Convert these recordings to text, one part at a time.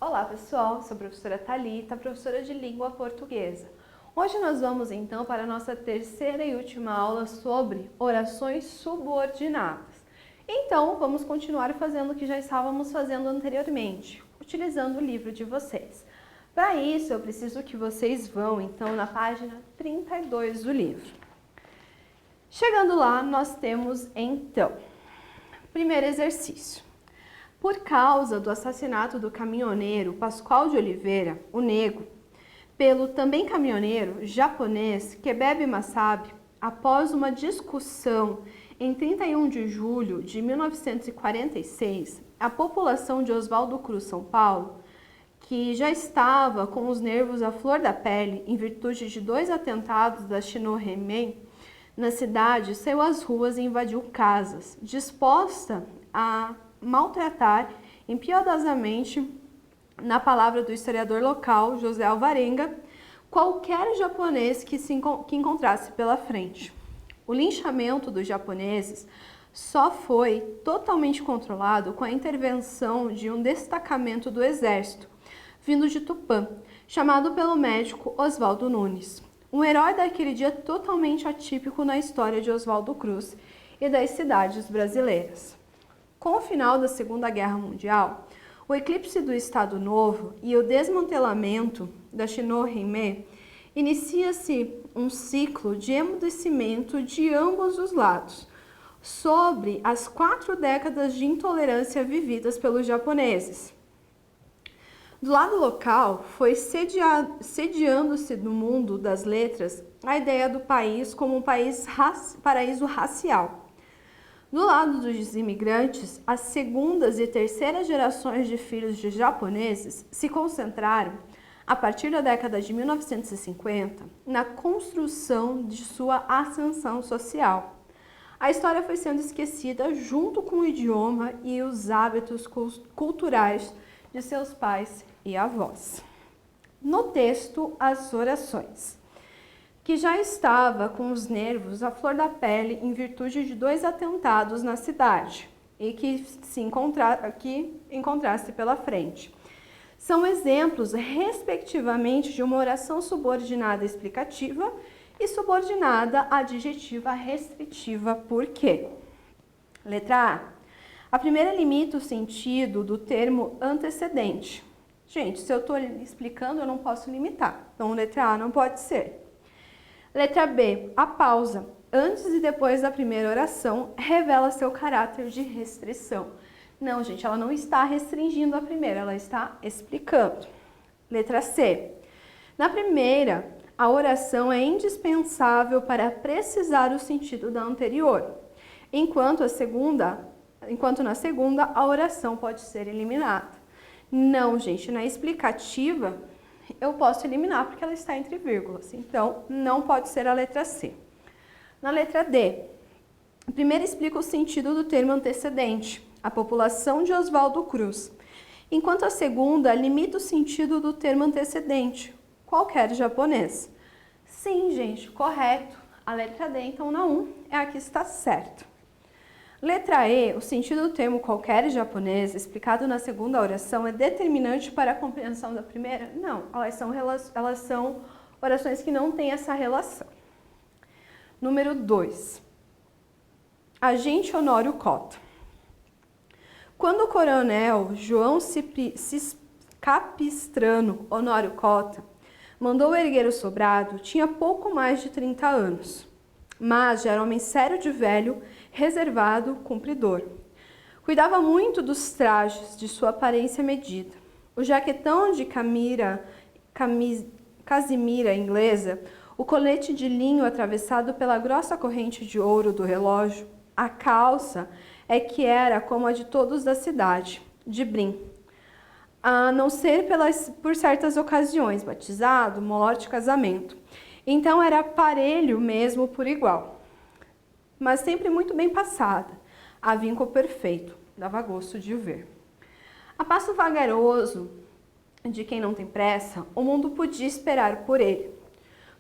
Olá pessoal, sou a professora Thalita, professora de língua portuguesa. Hoje nós vamos então para a nossa terceira e última aula sobre orações subordinadas. Então vamos continuar fazendo o que já estávamos fazendo anteriormente, utilizando o livro de vocês. Para isso eu preciso que vocês vão então na página 32 do livro. Chegando lá nós temos então, primeiro exercício. Por causa do assassinato do caminhoneiro Pascoal de Oliveira, o Negro, pelo também caminhoneiro japonês Kebebe Masabi, após uma discussão em 31 de julho de 1946, a população de Oswaldo Cruz, São Paulo, que já estava com os nervos à flor da pele em virtude de 2 atentados da Shinohei na cidade, saiu às ruas e invadiu casas, disposta a maltratar impiedosamente, na palavra do historiador local José Alvarenga, qualquer japonês que encontrasse pela frente. O linchamento dos japoneses só foi totalmente controlado com a intervenção de um destacamento do exército, vindo de Tupã, chamado pelo médico Oswaldo Nunes, um herói daquele dia totalmente atípico na história de Oswaldo Cruz e das cidades brasileiras. Com o final da Segunda Guerra Mundial, o eclipse do Estado Novo e o desmantelamento da Shinohei, inicia-se um ciclo de emudecimento de ambos os lados, sobre as 4 décadas de intolerância vividas pelos japoneses. Do lado local, foi sediando-se no mundo das letras a ideia do país como um paraíso racial. Do lado dos imigrantes, as segundas e terceiras gerações de filhos de japoneses se concentraram, a partir da década de 1950, na construção de sua ascensão social. A história foi sendo esquecida junto com o idioma e os hábitos culturais de seus pais e avós. No texto, as orações, que já estava com os nervos à flor da pele em virtude de 2 atentados na cidade e que encontrasse pela frente. São exemplos, respectivamente, de uma oração subordinada explicativa e subordinada adjetiva restritiva. Por quê? Letra A. A primeira limita o sentido do termo antecedente. Gente, se eu estou explicando, eu não posso limitar. Então, letra A não pode ser. Letra B. A pausa, antes e depois da primeira oração, revela seu caráter de restrição. Não, gente, ela não está restringindo a primeira, ela está explicando. Letra C. Na primeira, a oração é indispensável para precisar o sentido da anterior, enquanto na segunda, a oração pode ser eliminada. Não, gente, na explicativa, eu posso eliminar porque ela está entre vírgulas, então não pode ser a letra C. Na letra D, a primeira explica o sentido do termo antecedente, a população de Oswaldo Cruz, enquanto a segunda limita o sentido do termo antecedente, qualquer japonês. Sim, gente, correto. A letra D, então, na 1 é a que está certa. Letra E, o sentido do termo qualquer japonês, explicado na segunda oração, é determinante para a compreensão da primeira? Não, elas são orações que não têm essa relação. Número 2. Agente Honório Cota. Quando o coronel João Capistrano Honório Cota mandou erguer o sobrado, tinha pouco mais de 30 anos. Mas já era homem sério de velho, reservado, cumpridor. Cuidava muito dos trajes, de sua aparência medida. O jaquetão de casimira inglesa, o colete de linho atravessado pela grossa corrente de ouro do relógio, a calça é que era como a de todos da cidade, de brim. A não ser por certas ocasiões, batizado, morte, casamento. Então era parelho mesmo por igual, mas sempre muito bem passada, a vinco perfeito, dava gosto de ver. A passo vagaroso de quem não tem pressa, o mundo podia esperar por ele.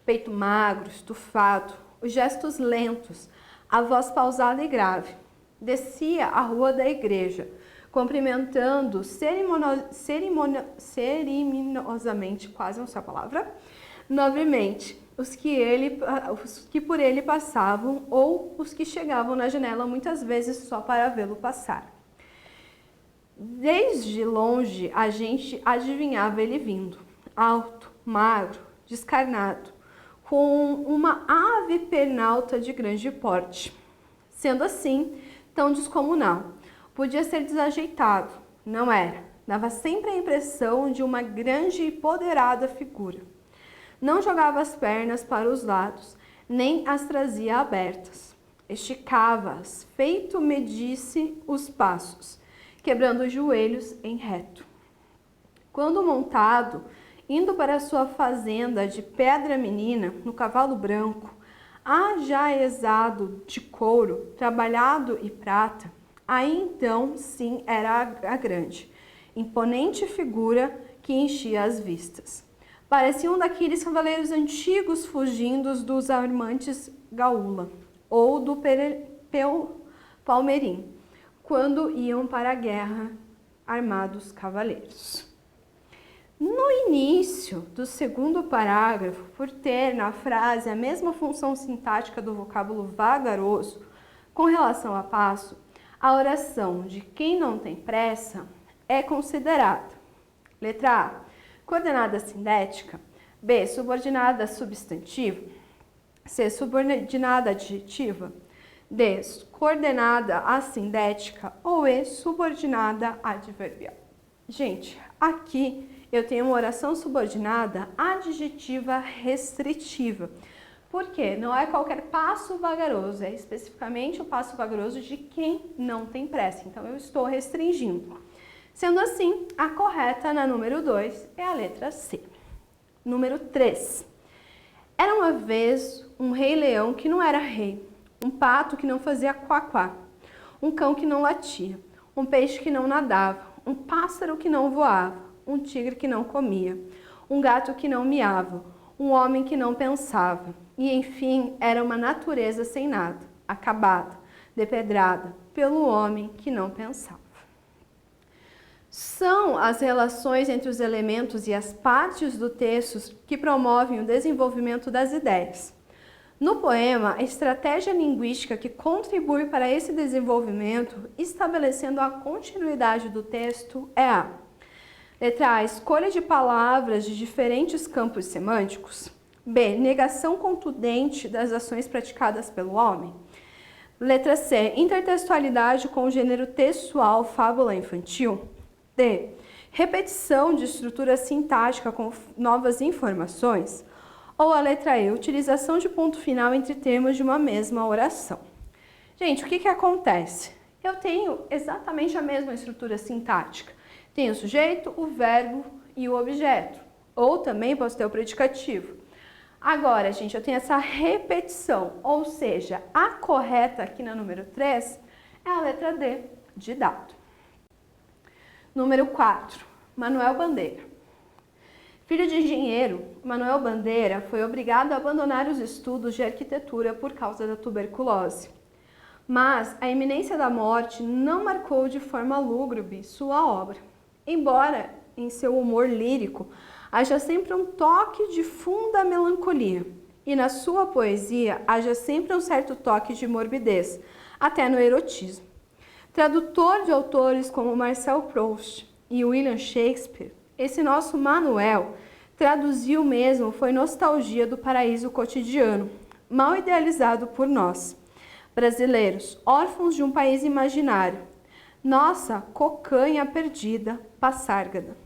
Peito magro, estufado, os gestos lentos, a voz pausada e grave. Descia a rua da igreja, cumprimentando cerimoniosamente, quase não sei a palavra, nobremente, os que por ele passavam ou os que chegavam na janela muitas vezes só para vê-lo passar. Desde longe a gente adivinhava ele vindo, alto, magro, descarnado, com uma ave pernalta de grande porte. Sendo assim, tão descomunal. Podia ser desajeitado, não era. Dava sempre a impressão de uma grande e poderada figura. Não jogava as pernas para os lados, nem as trazia abertas. Esticava-as, feito medisse os passos, quebrando os joelhos em reto. Quando montado, indo para sua fazenda de pedra menina, no cavalo branco, ajaezado de couro, trabalhado e prata, aí então sim era a grande, imponente figura que enchia as vistas. Parecia um daqueles cavaleiros antigos fugindo dos armantes Gaúla ou do Palmerim, quando iam para a guerra armados cavaleiros. No início do segundo parágrafo, por ter na frase a mesma função sintática do vocábulo vagaroso com relação a passo, a oração de quem não tem pressa é considerada: letra A, coordenada sindética, B, subordinada substantiva, C, subordinada adjetiva, D, coordenada assindética ou E, subordinada adverbial. Gente, aqui eu tenho uma oração subordinada adjetiva restritiva. Por quê? Não é qualquer passo vagaroso, é especificamente o passo vagaroso de quem não tem pressa. Então, eu estou restringindo. Sendo assim, a correta na número 2 é a letra C. Número 3. Era uma vez um rei-leão que não era rei, um pato que não fazia quá-quá, um cão que não latia, um peixe que não nadava, um pássaro que não voava, um tigre que não comia, um gato que não miava, um homem que não pensava. E, enfim, era uma natureza sem nada, acabada, depedrada pelo homem que não pensava. São as relações entre os elementos e as partes do texto que promovem o desenvolvimento das ideias. No poema, a estratégia linguística que contribui para esse desenvolvimento, estabelecendo a continuidade do texto, é a letra A, escolha de palavras de diferentes campos semânticos. B, negação contundente das ações praticadas pelo homem. Letra C, intertextualidade com o gênero textual, fábula infantil. D, repetição de estrutura sintática com novas informações. Ou a letra E, utilização de ponto final entre termos de uma mesma oração. Gente, o que acontece? Eu tenho exatamente a mesma estrutura sintática. Tem o sujeito, o verbo e o objeto. Ou também posso ter o predicativo. Agora, gente, eu tenho essa repetição, ou seja, a correta aqui na número 3 é a letra D, de dado. Número 4, Manuel Bandeira. Filho de engenheiro, Manuel Bandeira foi obrigado a abandonar os estudos de arquitetura por causa da tuberculose. Mas a iminência da morte não marcou de forma lúgubre sua obra. Embora em seu humor lírico haja sempre um toque de funda melancolia, e na sua poesia haja sempre um certo toque de morbidez, até no erotismo. Tradutor de autores como Marcel Proust e William Shakespeare, esse nosso Manuel traduziu mesmo foi nostalgia do paraíso cotidiano, mal idealizado por nós, brasileiros, órfãos de um país imaginário. Nossa cocanha perdida, Passárgada.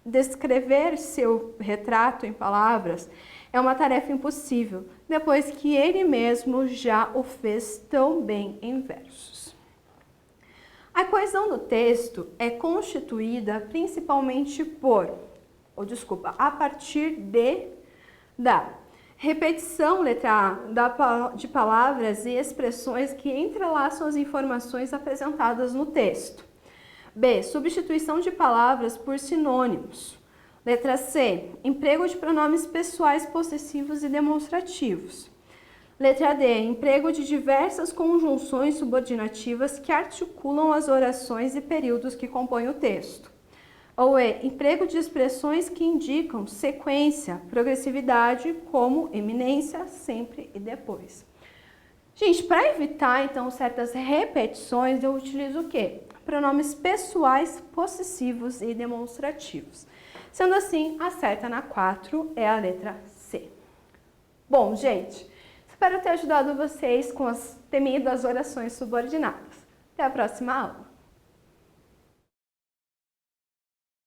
Descrever seu retrato em palavras é uma tarefa impossível, depois que ele mesmo já o fez tão bem em versos. A coesão do texto é constituída principalmente a partir da repetição, letra A, de palavras e expressões que entrelaçam as informações apresentadas no texto. B, substituição de palavras por sinônimos. Letra C, emprego de pronomes pessoais possessivos e demonstrativos. Letra D, emprego de diversas conjunções subordinativas que articulam as orações e períodos que compõem o texto. Ou E, emprego de expressões que indicam sequência, progressividade, como eminência, sempre e depois. Gente, para evitar, então, certas repetições, eu utilizo o quê? Pronomes pessoais, possessivos e demonstrativos. Sendo assim, a certa na 4 é a letra C. Bom, gente, espero ter ajudado vocês com as temidas orações subordinadas. Até a próxima aula!